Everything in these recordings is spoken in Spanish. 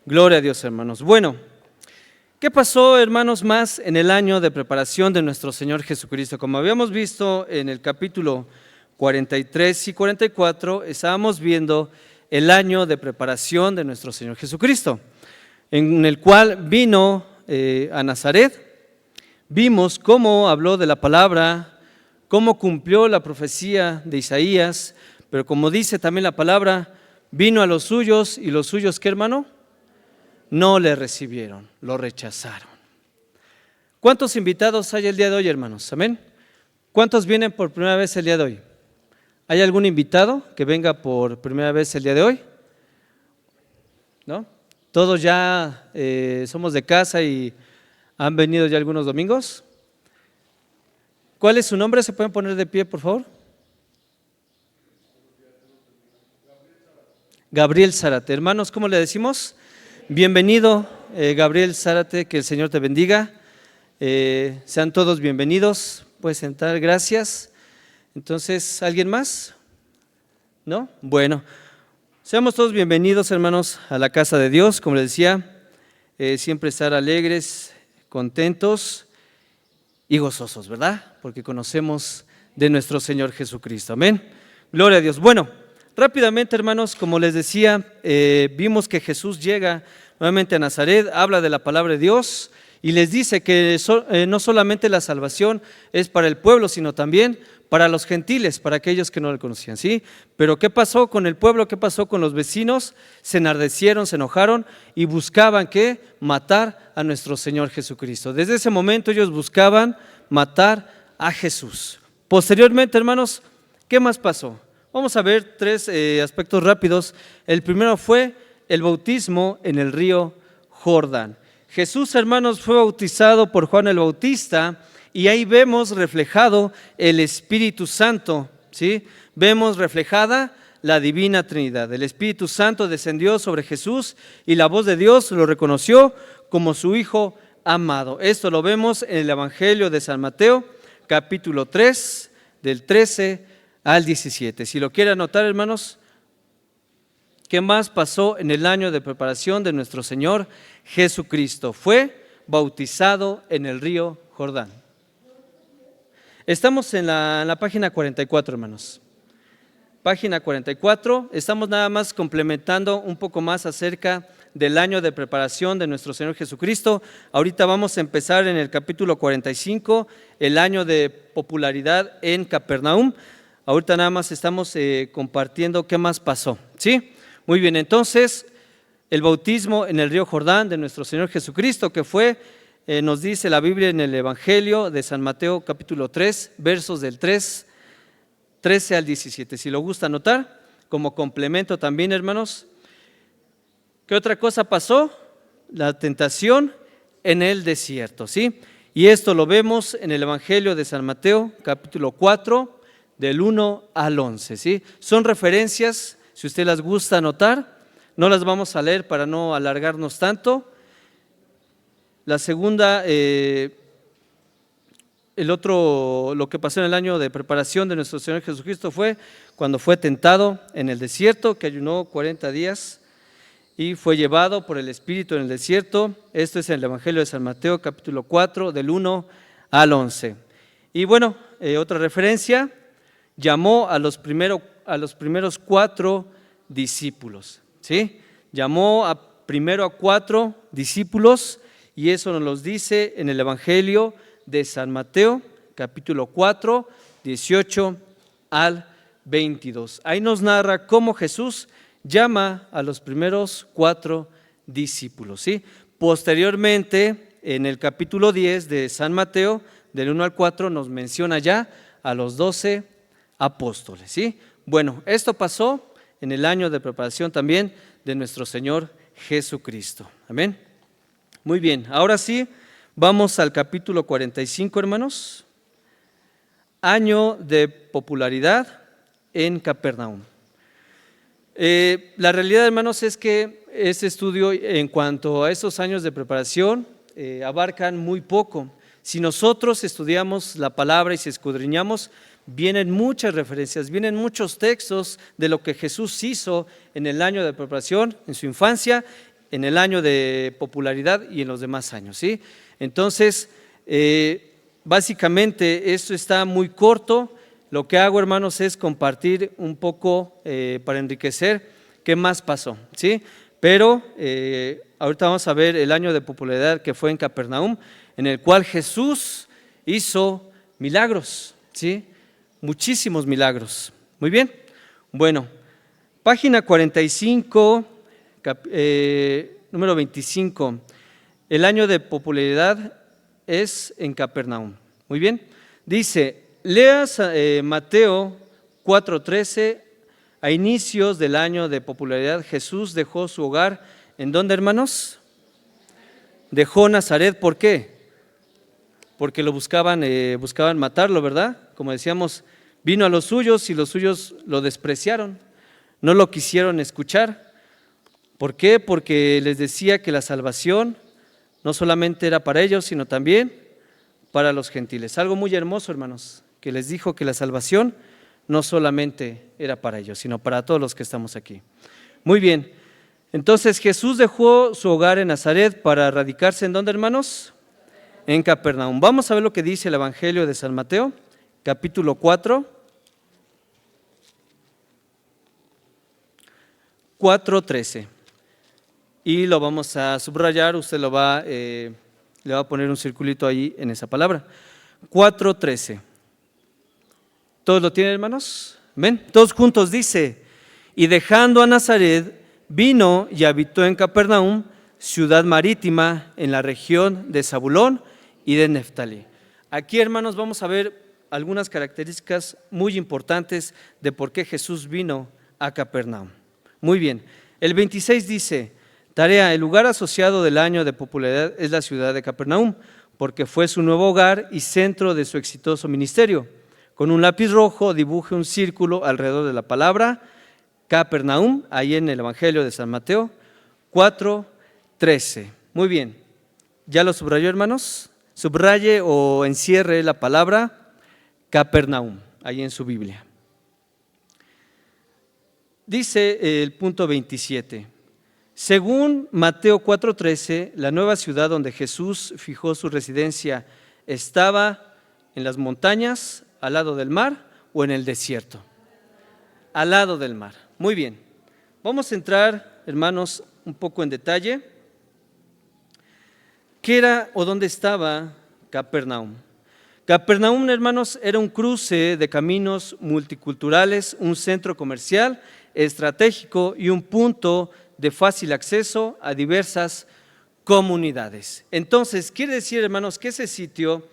Gloria a Dios, hermanos. Bueno, ¿qué pasó, hermanos, más en el año de preparación de nuestro Señor Jesucristo? Como habíamos visto en el capítulo 43 y 44, estábamos viendo el año de preparación de nuestro Señor Jesucristo, en el cual vino a Nazaret. Vimos cómo habló de la palabra, cómo cumplió la profecía de Isaías, pero como dice también la palabra, vino a los suyos y los suyos, ¿qué, hermano? No le recibieron, lo rechazaron. ¿Cuántos invitados hay el día de hoy, hermanos? Amén. ¿Cuántos vienen por primera vez el día de hoy? ¿Hay algún invitado que venga por primera vez el día de hoy? ¿No? Todos ya somos de casa y han venido ya algunos domingos. ¿Cuál es su nombre? ¿Se pueden poner de pie, por favor? Gabriel Zárate. Hermanos, ¿cómo le decimos? Bienvenido, Gabriel Zárate, que el Señor te bendiga. Sean todos bienvenidos. Puedes sentar, gracias. Entonces, ¿alguien más? ¿No? Bueno, seamos todos bienvenidos, hermanos, a la casa de Dios. Como les decía, siempre estar alegres, contentos y gozosos, ¿verdad? Porque conocemos de nuestro Señor Jesucristo. Amén. Gloria a Dios. Bueno, rápidamente, hermanos, como les decía, vimos que Jesús llega nuevamente a Nazaret, habla de la palabra de Dios y les dice que no solamente la salvación es para el pueblo, sino también para los gentiles, para aquellos que no le conocían, ¿sí? Pero ¿qué pasó con el pueblo? ¿Qué pasó con los vecinos? Se enardecieron, se enojaron y buscaban ¿qué? Matar a nuestro Señor Jesucristo. Desde ese momento ellos buscaban matar a Jesús. Posteriormente, hermanos, ¿qué más pasó? Vamos a ver tres aspectos rápidos. El primero fue el bautismo en el río Jordán. Jesús, hermanos, fue bautizado por Juan el Bautista y ahí vemos reflejado el Espíritu Santo, ¿sí? Vemos reflejada la Divina Trinidad. El Espíritu Santo descendió sobre Jesús y la voz de Dios lo reconoció como su Hijo amado. Esto lo vemos en el Evangelio de San Mateo, capítulo 3, del 13 al 17. Si lo quiere anotar, hermanos, ¿qué más pasó en el año de preparación de nuestro Señor Jesucristo? Fue bautizado en el río Jordán. Estamos en la página 44, hermanos. Página 44, estamos nada más complementando un poco más acerca del año de preparación de nuestro Señor Jesucristo. Ahorita vamos a empezar en el capítulo 45, el año de popularidad en Capernaum. Ahorita nada más estamos compartiendo qué más pasó, ¿sí? Muy bien, entonces, el bautismo en el río Jordán de nuestro Señor Jesucristo, que fue, nos dice la Biblia en el Evangelio de San Mateo, capítulo 3, versos del 13 al 17. Si lo gusta anotar, como complemento también, hermanos. ¿Qué otra cosa pasó? La tentación en el desierto, ¿sí? Y esto lo vemos en el Evangelio de San Mateo, capítulo 4, del 1 al 11, ¿sí? Son referencias, si usted las gusta anotar, no las vamos a leer para no alargarnos tanto. La segunda, lo que pasó en el año de preparación de nuestro Señor Jesucristo fue cuando fue tentado en el desierto, que ayunó 40 días y fue llevado por el Espíritu en el desierto. Esto es en el Evangelio de San Mateo, capítulo 4, del 1 al 11. Y bueno, otra referencia, llamó a los primeros 4 discípulos, ¿sí? Llamó primero a 4 discípulos y eso nos lo dice en el Evangelio de San Mateo, capítulo 4, 18 al 22. Ahí nos narra cómo Jesús llama a los primeros 4 discípulos, ¿sí? Posteriormente, en el capítulo 10 de San Mateo, del 1 al 4, nos menciona ya a los 12 apóstoles, ¿sí? Bueno, esto pasó en el año de preparación también de nuestro Señor Jesucristo. Amén. Muy bien, ahora sí, vamos al capítulo 45, hermanos. Año de popularidad en Capernaum. La realidad, hermanos, es que este estudio en cuanto a esos años de preparación abarcan muy poco. Si nosotros estudiamos la palabra y si escudriñamos, vienen muchas referencias, vienen muchos textos de lo que Jesús hizo en el año de preparación, en su infancia, en el año de popularidad y en los demás años, ¿sí? Entonces, básicamente esto está muy corto. Lo que hago, hermanos, es compartir un poco para enriquecer qué más pasó, ¿sí? Pero ahorita vamos a ver el año de popularidad que fue en Capernaum, en el cual Jesús hizo milagros, ¿sí? Muchísimos milagros. Muy bien. Bueno, página 45, número 25. El año de popularidad es en Capernaum. Muy bien. Dice, leas Mateo 4:13. A inicios del año de popularidad, Jesús dejó su hogar. ¿En dónde, hermanos? Dejó Nazaret. ¿Por qué? Porque lo buscaban matarlo, ¿verdad? Como decíamos, vino a los suyos y los suyos lo despreciaron, no lo quisieron escuchar. ¿Por qué? Porque les decía que la salvación no solamente era para ellos, sino también para los gentiles. Algo muy hermoso, hermanos, que les dijo que la salvación no solamente era para ellos, sino para todos los que estamos aquí. Muy bien, entonces Jesús dejó su hogar en Nazaret para radicarse ¿en dónde, hermanos? En Capernaum. Vamos a ver lo que dice el Evangelio de San Mateo, capítulo 4, 4:13. Y lo vamos a subrayar, usted le va a poner un circulito ahí en esa palabra. 4:13. ¿Todos lo tienen, hermanos? ¿Ven? Todos juntos dice, y dejando a Nazaret, vino y habitó en Capernaum, ciudad marítima en la región de Zabulón y de Neftalí. Aquí, hermanos, vamos a ver algunas características muy importantes de por qué Jesús vino a Capernaum. Muy bien, el 26 dice, tarea, el lugar asociado del año de popularidad es la ciudad de Capernaum, porque fue su nuevo hogar y centro de su exitoso ministerio. Con un lápiz rojo dibuje un círculo alrededor de la palabra Capernaum, ahí en el Evangelio de San Mateo 4:13. Muy bien, ¿ya lo subrayó, hermanos? Subraye o encierre la palabra Capernaum, ahí en su Biblia. Dice el punto 27. Según Mateo 4:13, la nueva ciudad donde Jesús fijó su residencia estaba en las montañas, al lado del mar o en el desierto. Al lado del mar. Muy bien. Vamos a entrar, hermanos, un poco en detalle. ¿Qué era o dónde estaba Capernaum? Capernaum, hermanos, era un cruce de caminos multiculturales, un centro comercial estratégico y un punto de fácil acceso a diversas comunidades. Entonces, quiere decir, hermanos, que ese sitio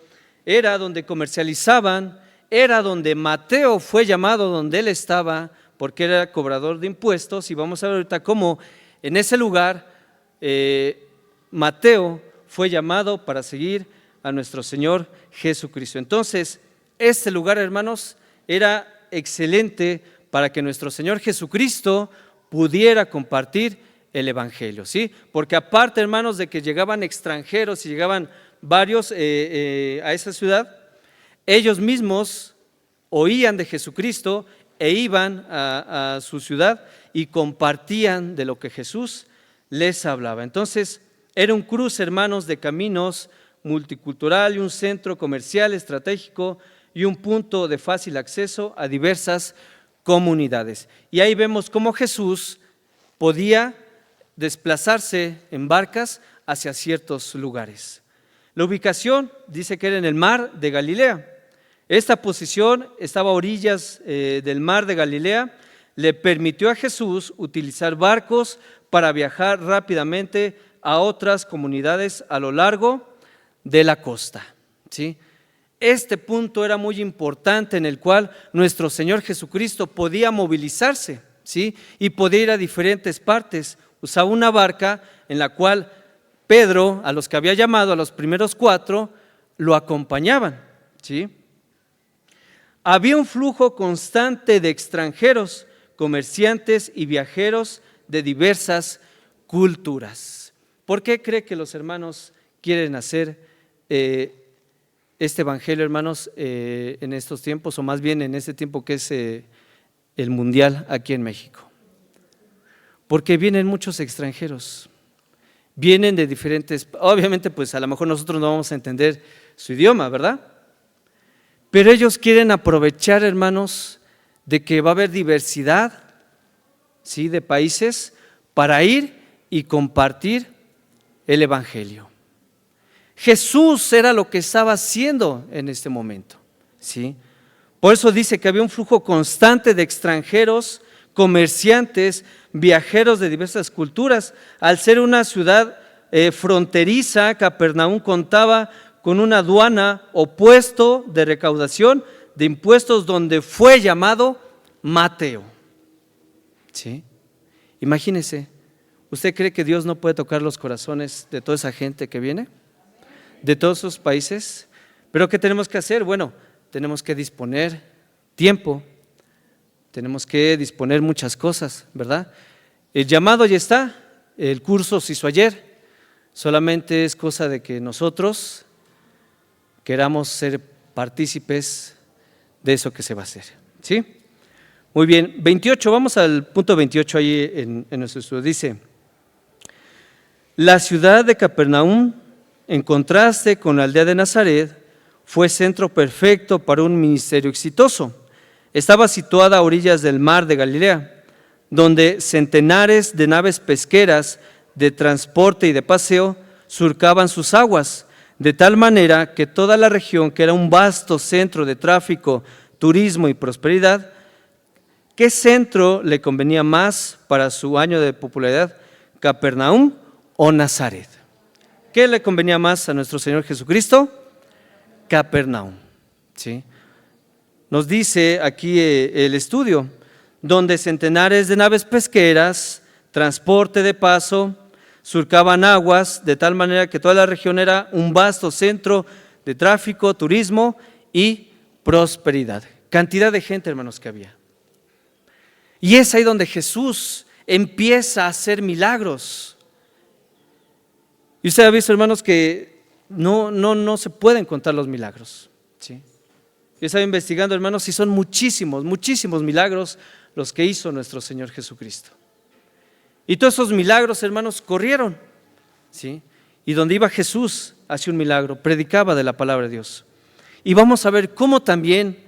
era donde comercializaban, era donde Mateo fue llamado, donde él estaba, porque era cobrador de impuestos, y vamos a ver ahorita cómo en ese lugar Mateo fue llamado para seguir a nuestro Señor Jesucristo. Entonces, este lugar, hermanos, era excelente para que nuestro Señor Jesucristo pudiera compartir el Evangelio, ¿sí? Porque aparte, hermanos, de que llegaban extranjeros y llegaban varios a esa ciudad, ellos mismos oían de Jesucristo e iban a su ciudad y compartían de lo que Jesús les hablaba. Entonces, era un cruce, hermanos, de caminos multicultural y un centro comercial estratégico y un punto de fácil acceso a diversas comunidades. Y ahí vemos cómo Jesús podía desplazarse en barcas hacia ciertos lugares. La ubicación dice que era en el mar de Galilea. Esta posición estaba a orillas del mar de Galilea, le permitió a Jesús utilizar barcos para viajar rápidamente a otras comunidades a lo largo de la costa, ¿sí? Este punto era muy importante en el cual nuestro Señor Jesucristo podía movilizarse, ¿sí? Y podía ir a diferentes partes. Usaba una barca en la cual Pedro, a los que había llamado, a los primeros 4, lo acompañaban, ¿sí? Había un flujo constante de extranjeros, comerciantes y viajeros de diversas culturas. ¿Por qué cree que los hermanos quieren hacer este evangelio, hermanos, en estos tiempos, o más bien en este tiempo que es el mundial aquí en México? Porque vienen muchos extranjeros, vienen de diferentes, obviamente pues a lo mejor nosotros no vamos a entender su idioma, ¿verdad? Pero ellos quieren aprovechar, hermanos, de que va a haber diversidad, ¿sí?, de países para ir y compartir el evangelio. Jesús era lo que estaba haciendo en este momento, ¿sí? Por eso dice que había un flujo constante de extranjeros, comerciantes, viajeros de diversas culturas. Al ser una ciudad fronteriza, Capernaum contaba con una aduana o puesto de recaudación de impuestos donde fue llamado Mateo. ¿Sí? Imagínese, ¿usted cree que Dios no puede tocar los corazones de toda esa gente que viene? De todos esos países. ¿Pero qué tenemos que hacer? Bueno, tenemos que disponer tiempo, tenemos que disponer muchas cosas, ¿verdad? El llamado ya está, el curso se hizo ayer, solamente es cosa de que nosotros queramos ser partícipes de eso que se va a hacer, ¿sí? Muy bien, 28, vamos al punto 28 ahí en nuestro estudio. Dice: la ciudad de Capernaum, en contraste con la aldea de Nazaret, fue centro perfecto para un ministerio exitoso. Estaba situada a orillas del mar de Galilea, donde centenares de naves pesqueras de transporte y de paseo surcaban sus aguas, de tal manera que toda la región, que era un vasto centro de tráfico, turismo y prosperidad, ¿qué centro le convenía más para su año de popularidad? ¿Capernaum o Nazaret? ¿Qué le convenía más a nuestro Señor Jesucristo? Capernaum, ¿sí? Nos dice aquí el estudio, donde centenares de naves pesqueras, transporte de paso, surcaban aguas, de tal manera que toda la región era un vasto centro de tráfico, turismo y prosperidad. Cantidad de gente, hermanos, que había. Y es ahí donde Jesús empieza a hacer milagros. Y usted ha visto, hermanos, que no se pueden contar los milagros, ¿sí? Yo estaba investigando, hermanos, y son muchísimos milagros los que hizo nuestro Señor Jesucristo. Y todos esos milagros, hermanos, corrieron, ¿sí? Y donde iba Jesús, hacía un milagro, predicaba de la palabra de Dios. Y vamos a ver cómo también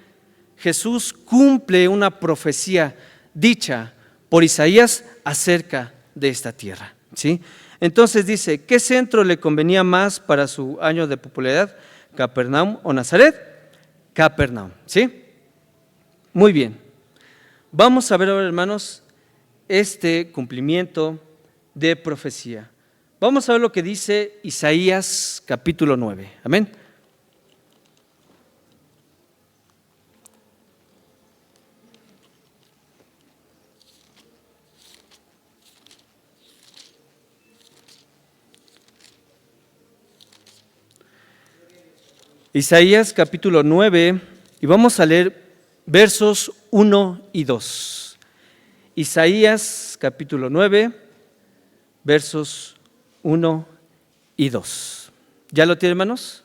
Jesús cumple una profecía dicha por Isaías acerca de esta tierra, ¿sí? Entonces dice, ¿qué centro le convenía más para su año de popularidad? ¿Capernaum o Nazaret? Capernaum, ¿sí? Muy bien. Vamos a ver ahora, hermanos, este cumplimiento de profecía. Vamos a ver lo que dice Isaías capítulo 9. Amén. Isaías capítulo 9, y vamos a leer versos 1 y 2. Isaías capítulo 9, versos 1 y 2. ¿Ya lo tienen, hermanos?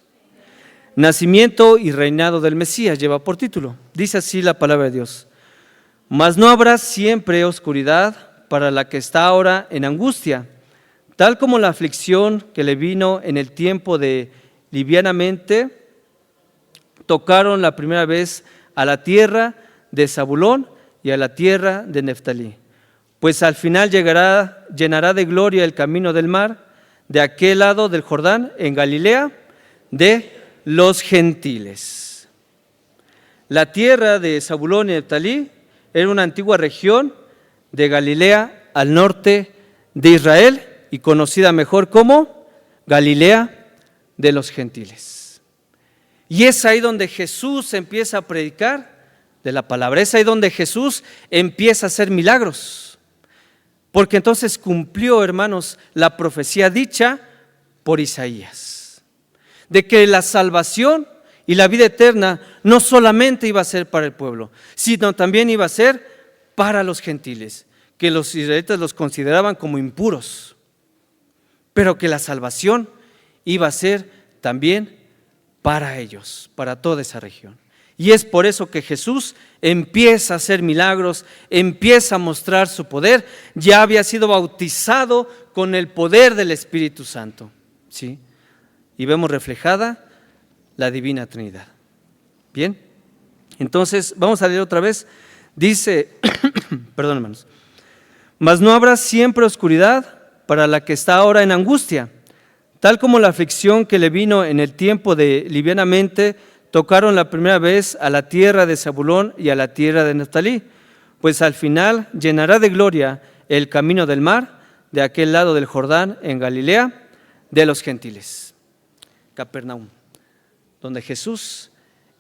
Nacimiento y reinado del Mesías lleva por título. Dice así la palabra de Dios: mas no habrá siempre oscuridad para la que está ahora en angustia, tal como la aflicción que le vino en el tiempo de livianamente tocaron la primera vez a la tierra de Zabulón y a la tierra de Neftalí. Pues al final llenará de gloria el camino del mar, de aquel lado del Jordán, en Galilea, de los gentiles. La tierra de Zabulón y Neftalí era una antigua región de Galilea al norte de Israel y conocida mejor como Galilea de los gentiles. Y es ahí donde Jesús empieza a predicar de la palabra, es ahí donde Jesús empieza a hacer milagros, porque entonces cumplió, hermanos, la profecía dicha por Isaías, de que la salvación y la vida eterna no solamente iba a ser para el pueblo, sino también iba a ser para los gentiles, que los israelitas los consideraban como impuros, pero que la salvación iba a ser también para ellos, para toda esa región. Y es por eso que Jesús empieza a hacer milagros, empieza a mostrar su poder. Ya había sido bautizado con el poder del Espíritu Santo, ¿sí? Y vemos reflejada la Divina Trinidad. Bien, entonces vamos a leer otra vez. Dice, perdón hermanos, mas no habrá siempre oscuridad para la que está ahora en angustia, tal como la aflicción que le vino en el tiempo de livianamente tocaron la primera vez a la tierra de Zabulón y a la tierra de Neftalí, pues al final llenará de gloria el camino del mar de aquel lado del Jordán en Galilea de los gentiles. Capernaum, donde Jesús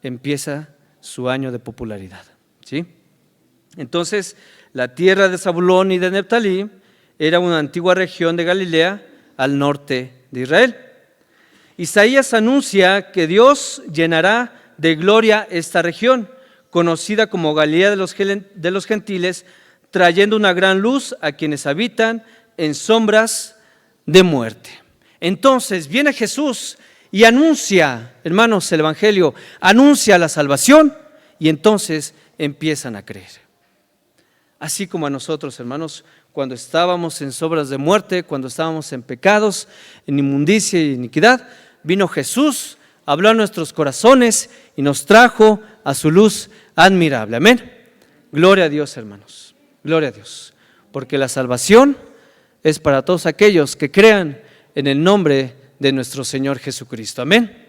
empieza su año de popularidad, ¿sí? Entonces, la tierra de Zabulón y de Neftalí era una antigua región de Galilea al norte de Israel. Isaías anuncia que Dios llenará de gloria esta región, conocida como Galilea de los gentiles, trayendo una gran luz a quienes habitan en sombras de muerte. Entonces viene Jesús y anuncia, hermanos, el Evangelio, anuncia la salvación y entonces empiezan a creer. Así como a nosotros, hermanos, cuando estábamos en sombras de muerte, cuando estábamos en pecados, en inmundicia y iniquidad, vino Jesús, habló a nuestros corazones y nos trajo a su luz admirable. Amén. Gloria a Dios, hermanos. Gloria a Dios. Porque la salvación es para todos aquellos que crean en el nombre de nuestro Señor Jesucristo. Amén.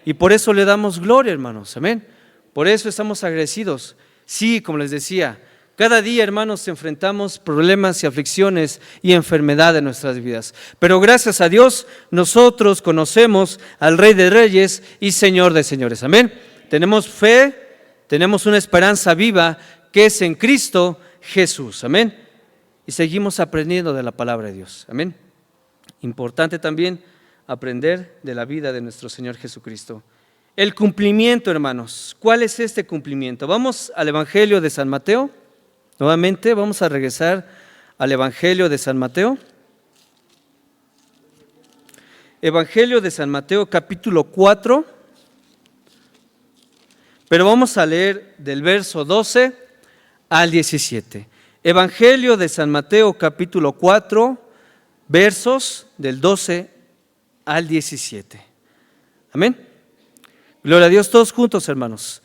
Y por eso le damos gloria, hermanos. Amén. Por eso estamos agradecidos. Sí, como les decía, cada día, hermanos, enfrentamos problemas y aflicciones y enfermedad en nuestras vidas. Pero gracias a Dios, nosotros conocemos al Rey de Reyes y Señor de Señores. Amén. Tenemos fe, tenemos una esperanza viva que es en Cristo Jesús. Amén. Y seguimos aprendiendo de la palabra de Dios. Amén. Importante también aprender de la vida de nuestro Señor Jesucristo. El cumplimiento, hermanos. ¿Cuál es este cumplimiento? Vamos al Evangelio de San Mateo. Nuevamente vamos a regresar al Evangelio de San Mateo. Evangelio de San Mateo capítulo 4, pero vamos a leer del verso 12 al 17. Evangelio de San Mateo capítulo 4, versos del 12 al 17. Amén. Gloria a Dios, todos juntos, hermanos.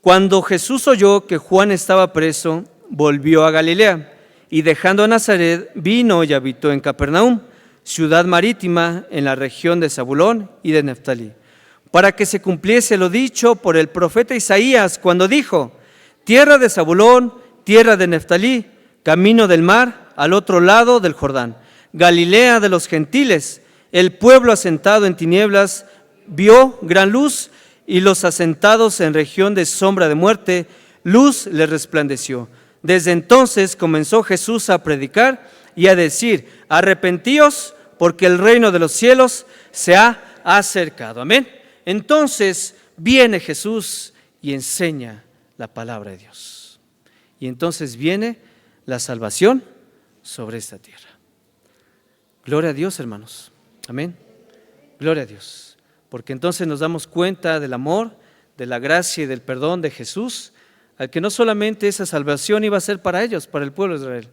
Cuando Jesús oyó que Juan estaba preso, volvió a Galilea y dejando a Nazaret, vino y habitó en Capernaum, ciudad marítima en la región de Zabulón y de Neftalí, para que se cumpliese lo dicho por el profeta Isaías cuando dijo: tierra de Zabulón, tierra de Neftalí, camino del mar al otro lado del Jordán, Galilea de los gentiles. El pueblo asentado en tinieblas vio gran luz, y los asentados en región de sombra de muerte, luz les resplandeció. Desde entonces comenzó Jesús a predicar y a decir: arrepentíos, porque el reino de los cielos se ha acercado. Amén. Entonces viene Jesús y enseña la palabra de Dios. Y entonces viene la salvación sobre esta tierra. Gloria a Dios, hermanos. Amén. Gloria a Dios. Porque entonces nos damos cuenta del amor, de la gracia y del perdón de Jesús, al que no solamente esa salvación iba a ser para ellos, para el pueblo de Israel,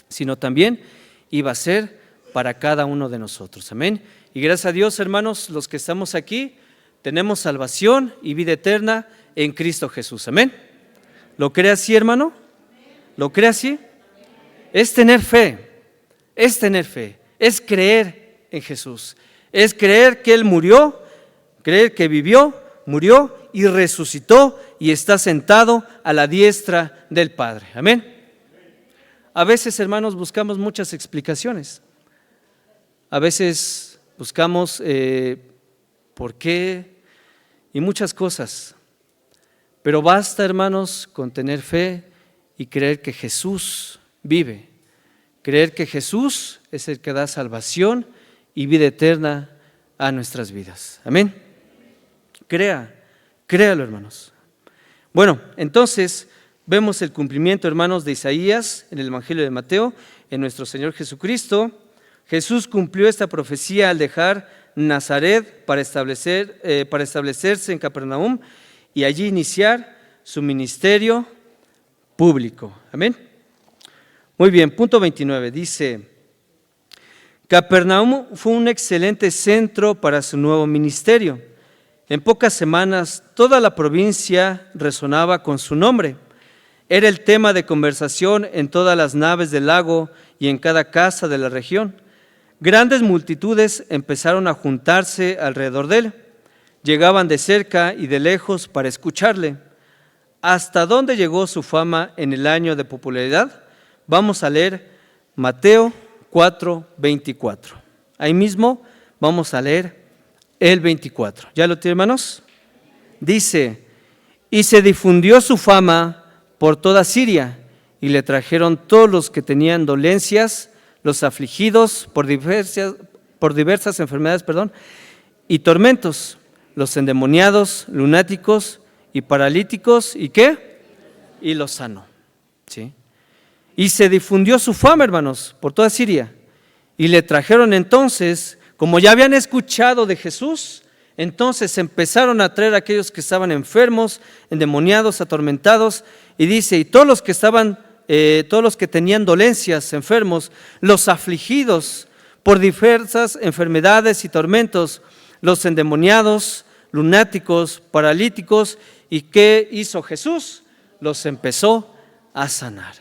sino también iba a ser para cada uno de nosotros. Amén. Y gracias a Dios, hermanos, los que estamos aquí, tenemos salvación y vida eterna en Cristo Jesús. Amén. ¿Lo cree así, hermano? ¿Lo cree así? Es tener fe, es creer en Jesús, es creer que Él murió, creer que vivió, murió y resucitó y está sentado a la diestra del Padre. Amén. A veces, hermanos, buscamos muchas explicaciones. A veces buscamos por qué y muchas cosas. Pero basta, hermanos, con tener fe y creer que Jesús vive. Creer que Jesús es el que da salvación y vida eterna a nuestras vidas. Amén. Créalo, hermanos. Bueno, entonces vemos el cumplimiento, hermanos, de Isaías en el Evangelio de Mateo, en nuestro Señor Jesucristo. Jesús cumplió esta profecía al dejar Nazaret para establecerse en Capernaum y allí iniciar su ministerio público. Amén. Muy bien, punto 29, dice: Capernaum fue un excelente centro para su nuevo ministerio. En pocas semanas, toda la provincia resonaba con su nombre. Era el tema de conversación en todas las naves del lago y en cada casa de la región. Grandes multitudes empezaron a juntarse alrededor de él. Llegaban de cerca y de lejos para escucharle. ¿Hasta dónde llegó su fama en el año de popularidad? Vamos a leer Mateo 4:24. Ahí mismo vamos a leer el 24. ¿Ya lo tienen, hermanos? Dice: y se difundió su fama por toda Siria, y le trajeron todos los que tenían dolencias, los afligidos por diversas enfermedades, y tormentos, los endemoniados, lunáticos y paralíticos, ¿y qué? Y los sanó. ¿Sí? Y se difundió su fama, hermanos, por toda Siria. Y le trajeron entonces, como ya habían escuchado de Jesús, entonces empezaron a traer a aquellos que estaban enfermos, endemoniados, atormentados. Y dice, y todos los que tenían dolencias, enfermos, los afligidos por diversas enfermedades y tormentos, los endemoniados, lunáticos, paralíticos. ¿Y qué hizo Jesús? Los empezó a sanar.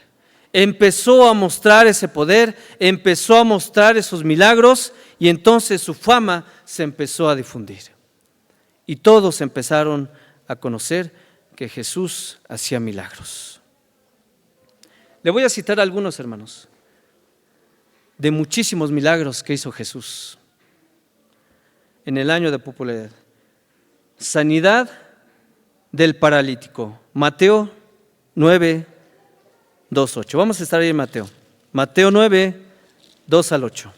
Empezó a mostrar ese poder, empezó a mostrar esos milagros, y entonces su fama se empezó a difundir. Y todos empezaron a conocer que Jesús hacía milagros. Le voy a citar a algunos, hermanos, de muchísimos milagros que hizo Jesús en el año de popularidad. Sanidad del paralítico, Mateo 9, 2, 8. Vamos a estar ahí en Mateo. Mateo 9, 2 al 8.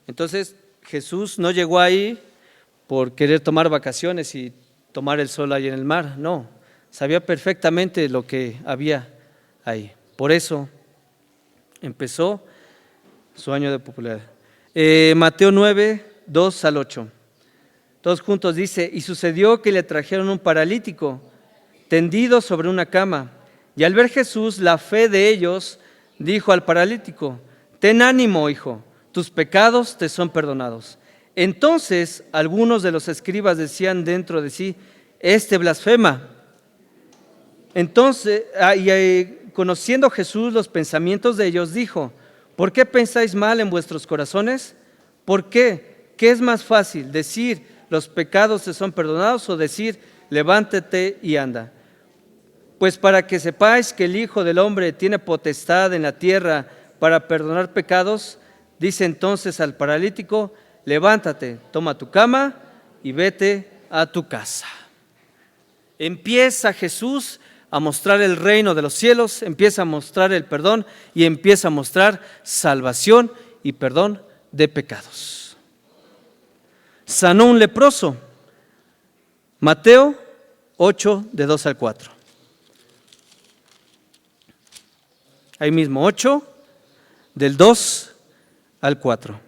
Entonces, Jesús no llegó ahí por querer tomar vacaciones y tomar el sol ahí en el mar. No, sabía perfectamente lo que había ahí. Por eso empezó su año de popularidad. Mateo 9, 2 al 8. Todos juntos dice: y sucedió que le trajeron un paralítico tendido sobre una cama, y al ver Jesús la fe de ellos, dijo al paralítico: ten ánimo, hijo, tus pecados te son perdonados. Entonces algunos de los escribas decían dentro de sí: este blasfema. Entonces, conociendo Jesús los pensamientos de ellos, dijo: ¿por qué pensáis mal en vuestros corazones? ¿Por qué? ¿Qué es más fácil, decir los pecados te son perdonados, o decir levántate y anda? Pues para que sepáis que el Hijo del Hombre tiene potestad en la tierra para perdonar pecados, dice entonces al paralítico: levántate, toma tu cama y vete a tu casa. Empieza Jesús a mostrar el reino de los cielos, empieza a mostrar el perdón y empieza a mostrar salvación y perdón de pecados. Sanó un leproso, Mateo 8, de 2 al 4. Ahí mismo, 8, del 2 al 4.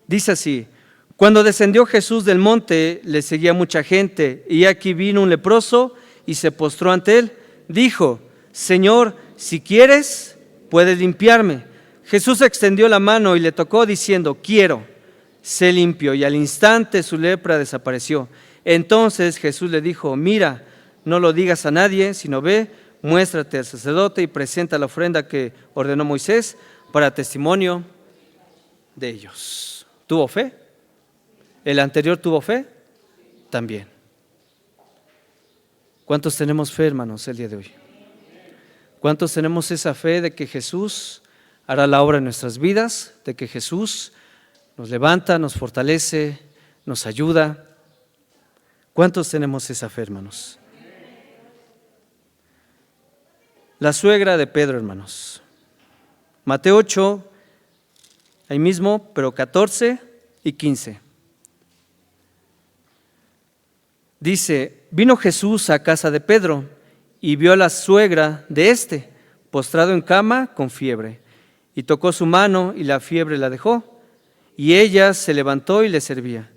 Dice así: cuando descendió Jesús del monte, le seguía mucha gente, y aquí vino un leproso y se postró ante él. Dijo: Señor, si quieres, puedes limpiarme. Jesús extendió la mano y le tocó, diciendo: quiero, sé limpio. Y al instante su lepra desapareció. Entonces Jesús le dijo: mira, no lo digas a nadie, sino ve, muéstrate al sacerdote y presenta la ofrenda que ordenó Moisés para testimonio de ellos. ¿Tuvo fe? ¿El anterior tuvo fe? También. ¿Cuántos tenemos fe, hermanos, el día de hoy? ¿Cuántos tenemos esa fe de que Jesús hará la obra en nuestras vidas? De que Jesús nos levanta, nos fortalece, nos ayuda. ¿Cuántos tenemos esa fe, hermanos? La suegra de Pedro, hermanos. Mateo 8, ahí mismo, pero 14 y 15. Dice: vino Jesús a casa de Pedro y vio a la suegra de éste postrado en cama con fiebre, y tocó su mano y la fiebre la dejó, y ella se levantó y le servía.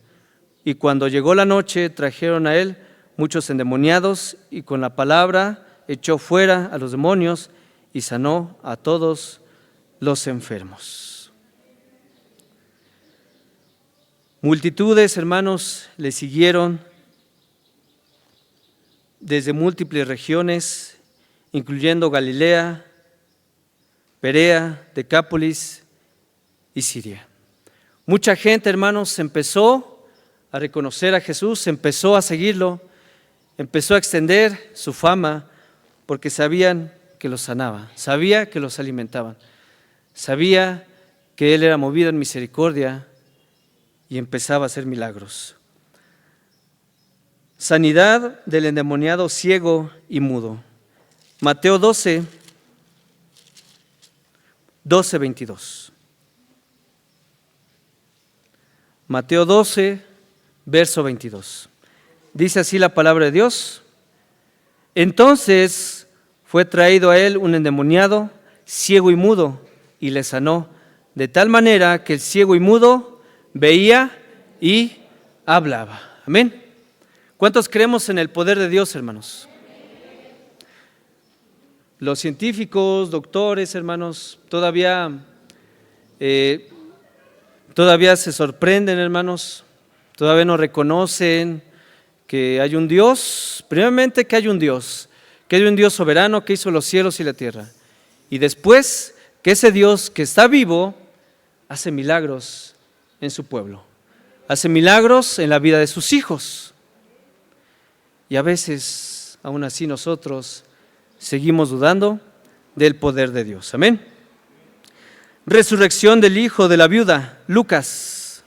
Y cuando llegó la noche, trajeron a él muchos endemoniados, y con la palabra echó fuera a los demonios y sanó a todos los enfermos. Multitudes, hermanos, le siguieron desde múltiples regiones, incluyendo Galilea, Perea, Decápolis y Siria. Mucha gente, hermanos, empezó a reconocer a Jesús, empezó a seguirlo, empezó a extender su fama porque sabían que los sanaba, sabía que los alimentaban, sabía que Él era movido en misericordia y empezaba a hacer milagros. Sanidad del endemoniado ciego y mudo. Mateo 12, 22. Mateo 12, verso 22. Dice así la palabra de Dios. Entonces fue traído a él un endemoniado, ciego y mudo, y le sanó, de tal manera que el ciego y mudo veía y hablaba. Amén. ¿Cuántos creemos en el poder de Dios, hermanos? Los científicos, doctores, hermanos, todavía se sorprenden, hermanos, todavía no reconocen que hay un Dios, primeramente que hay un Dios soberano que hizo los cielos y la tierra, y después que ese Dios que está vivo hace milagros en su pueblo, hace milagros en la vida de sus hijos, y a veces, aún así nosotros seguimos dudando del poder de Dios. Amén. Resurrección del hijo de la viuda, Lucas.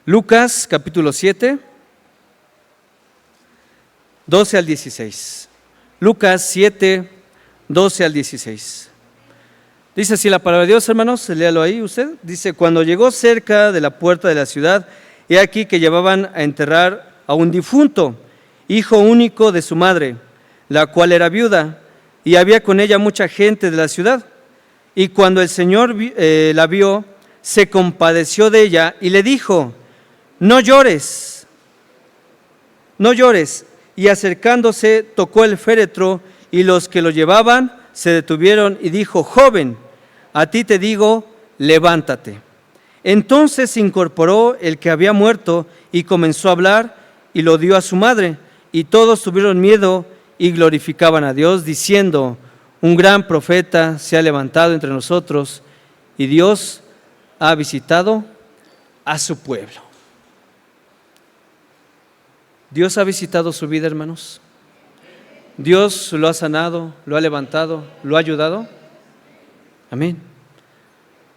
Lucas capítulo 7, 12 al 16. Lucas 7, 12 al 16. Dice así la palabra de Dios, hermanos, léalo ahí usted. Dice, cuando llegó cerca de la puerta de la ciudad, he aquí que llevaban a enterrar a un difunto, hijo único de su madre, la cual era viuda, y había con ella mucha gente de la ciudad. Y cuando el Señor la vio, se compadeció de ella y le dijo, no llores. Y acercándose, tocó el féretro, y los que lo llevaban se detuvieron y dijo, joven, a ti te digo, levántate. Entonces se incorporó el que había muerto y comenzó a hablar y lo dio a su madre. Y todos tuvieron miedo y glorificaban a Dios, diciendo, un gran profeta se ha levantado entre nosotros y Dios ha visitado a su pueblo. Dios ha visitado su vida, hermanos. Dios lo ha sanado, lo ha levantado, lo ha ayudado. Amén.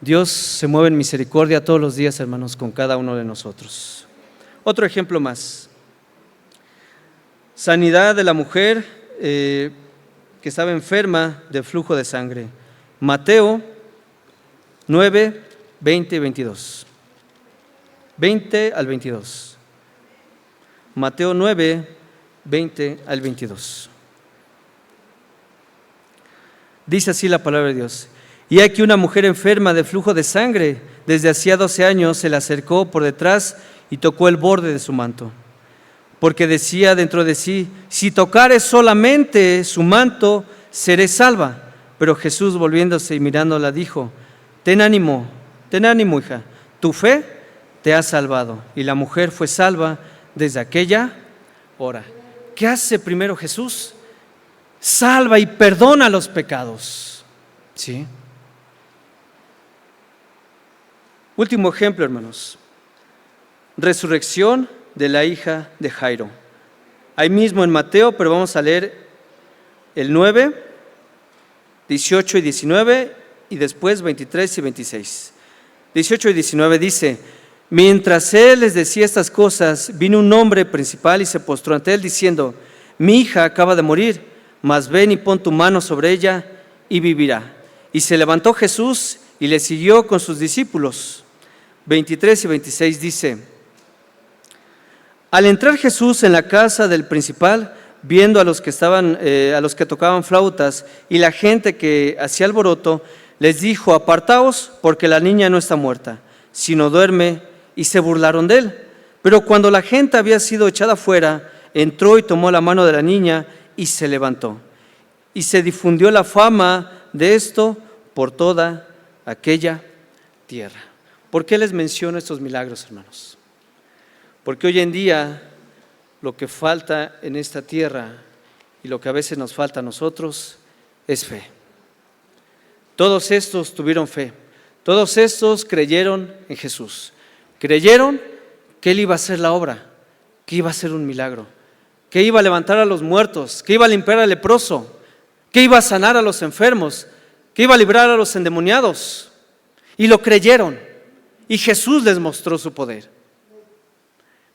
Dios se mueve en misericordia todos los días, hermanos, con cada uno de nosotros. Otro ejemplo más. Sanidad de la mujer que estaba enferma de flujo de sangre. Mateo 9, 20 y 22. 20 al 22. Mateo 9, 20 al 22. Dice así la palabra de Dios. Y aquí una mujer enferma de flujo de sangre, desde hacía 12 años, se le acercó por detrás y tocó el borde de su manto. Porque decía dentro de sí, si tocare solamente su manto, seré salva. Pero Jesús, volviéndose y mirándola, dijo, ten ánimo, hija, tu fe te ha salvado. Y la mujer fue salva desde aquella hora. ¿Qué hace primero Jesús? Salva y perdona los pecados. ¿Sí? Último ejemplo, hermanos. Resurrección de la hija de Jairo. Ahí mismo en Mateo, pero vamos a leer el 9, 18 y 19 y después 23 y 26. 18 y 19 dice, mientras él les decía estas cosas, vino un hombre principal y se postró ante él diciendo, mi hija acaba de morir, mas ven y pon tu mano sobre ella y vivirá. Y se levantó Jesús y le siguió con sus discípulos. 23 y 26 dice, al entrar Jesús en la casa del principal, viendo a los que a los que tocaban flautas y la gente que hacía alboroto, les dijo: apartaos, porque la niña no está muerta, sino duerme, y se burlaron de él. Pero cuando la gente había sido echada fuera, entró y tomó la mano de la niña y se levantó. Y se difundió la fama de esto por toda aquella tierra. ¿Por qué les menciono estos milagros, hermanos? Porque hoy en día lo que falta en esta tierra y lo que a veces nos falta a nosotros es fe. Todos estos tuvieron fe, todos estos creyeron en Jesús, creyeron que Él iba a hacer la obra, que iba a hacer un milagro, que iba a levantar a los muertos, que iba a limpiar al leproso, que iba a sanar a los enfermos, que iba a librar a los endemoniados, y lo creyeron, y Jesús les mostró su poder.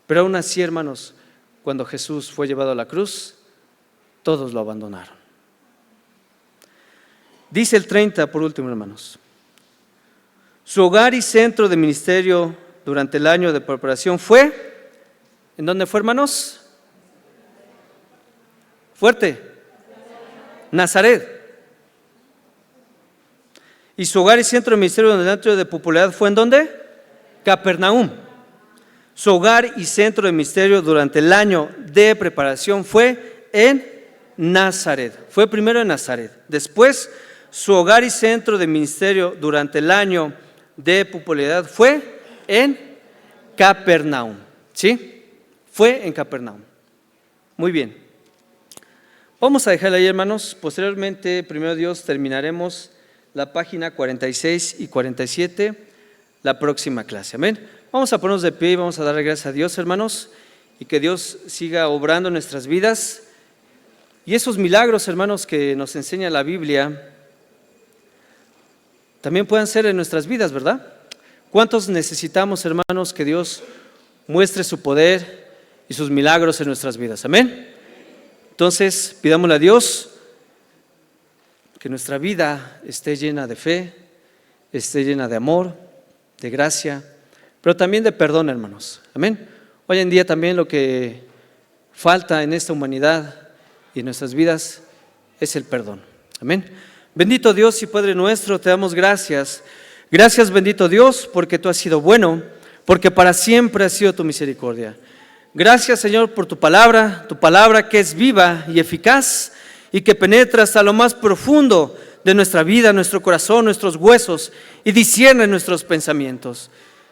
Pero aún así, hermanos, cuando Jesús fue llevado a la cruz, todos lo abandonaron. Dice el 30, por último, hermanos: su hogar y centro de ministerio durante el año de preparación fue, ¿en dónde fue, hermanos? Fuerte. Nazaret. Y su hogar y centro de ministerio durante el año de popularidad fue, ¿en dónde? Capernaum. Su hogar y centro de ministerio durante el año de preparación fue en Nazaret. Fue primero en Nazaret. Después, su hogar y centro de ministerio durante el año de popularidad fue en Capernaum. ¿Sí? Fue en Capernaum. Muy bien. Vamos a dejarla ahí, hermanos. Posteriormente, primero Dios, terminaremos la página 46 y 47 la próxima clase. Amén. Vamos a ponernos de pie y vamos a darle gracias a Dios, hermanos, y que Dios siga obrando en nuestras vidas. Y esos milagros, hermanos, que nos enseña la Biblia, también puedan ser en nuestras vidas, ¿verdad? ¿Cuántos necesitamos, hermanos, que Dios muestre su poder y sus milagros en nuestras vidas? Amén. Entonces, pidámosle a Dios que nuestra vida esté llena de fe, esté llena de amor, de gracia, pero también de perdón, hermanos. Amén. Hoy en día también lo que falta en esta humanidad y en nuestras vidas es el perdón. Amén. Bendito Dios y Padre nuestro, te damos gracias. Gracias, bendito Dios, porque tú has sido bueno, porque para siempre ha sido tu misericordia. Gracias, Señor, por tu palabra que es viva y eficaz y que penetra hasta lo más profundo de nuestra vida, nuestro corazón, nuestros huesos y discierne nuestros pensamientos.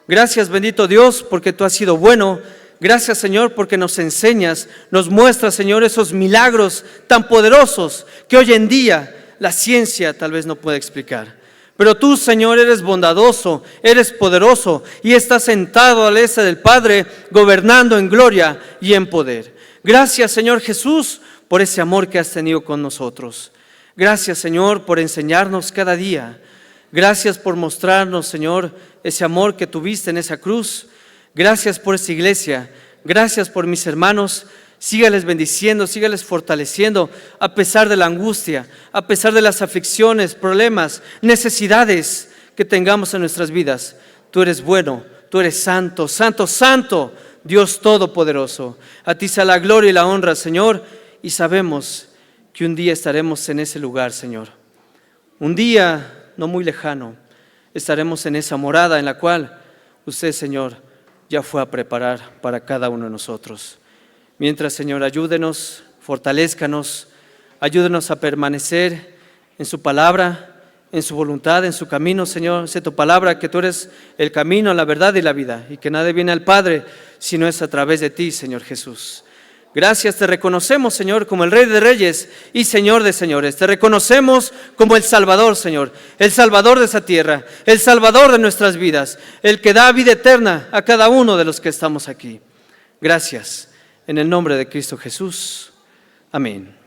Gracias, bendito Dios, porque tú has sido bueno. Gracias, Señor, porque nos enseñas, nos muestras, Señor, esos milagros tan poderosos que hoy en día la ciencia tal vez no puede explicar. Pero tú, Señor, eres bondadoso, eres poderoso y estás sentado a la diestra del Padre, gobernando en gloria y en poder. Gracias, Señor Jesús, por ese amor que has tenido con nosotros. Gracias, Señor, por enseñarnos cada día. Gracias por mostrarnos, Señor, ese amor que tuviste en esa cruz. Gracias por esta iglesia. Gracias por mis hermanos. Sígales bendiciendo, sígales fortaleciendo a pesar de la angustia, a pesar de las aflicciones, problemas, necesidades que tengamos en nuestras vidas. Tú eres bueno, tú eres santo, santo, santo, Dios Todopoderoso. A ti sea la gloria y la honra, Señor, y sabemos que un día estaremos en ese lugar, Señor. Un día no muy lejano estaremos en esa morada en la cual usted, Señor, ya fue a preparar para cada uno de nosotros. Mientras, Señor, ayúdenos, fortalézcanos, ayúdenos a permanecer en su palabra, en su voluntad, en su camino, Señor. Sé tu palabra que tú eres el camino, la verdad y la vida, y que nadie viene al Padre si no es a través de ti, Señor Jesús. Gracias, te reconocemos, Señor, como el Rey de Reyes y Señor de Señores. Te reconocemos como el Salvador, Señor, el Salvador de esa tierra, el Salvador de nuestras vidas, el que da vida eterna a cada uno de los que estamos aquí. Gracias. En el nombre de Cristo Jesús. Amén.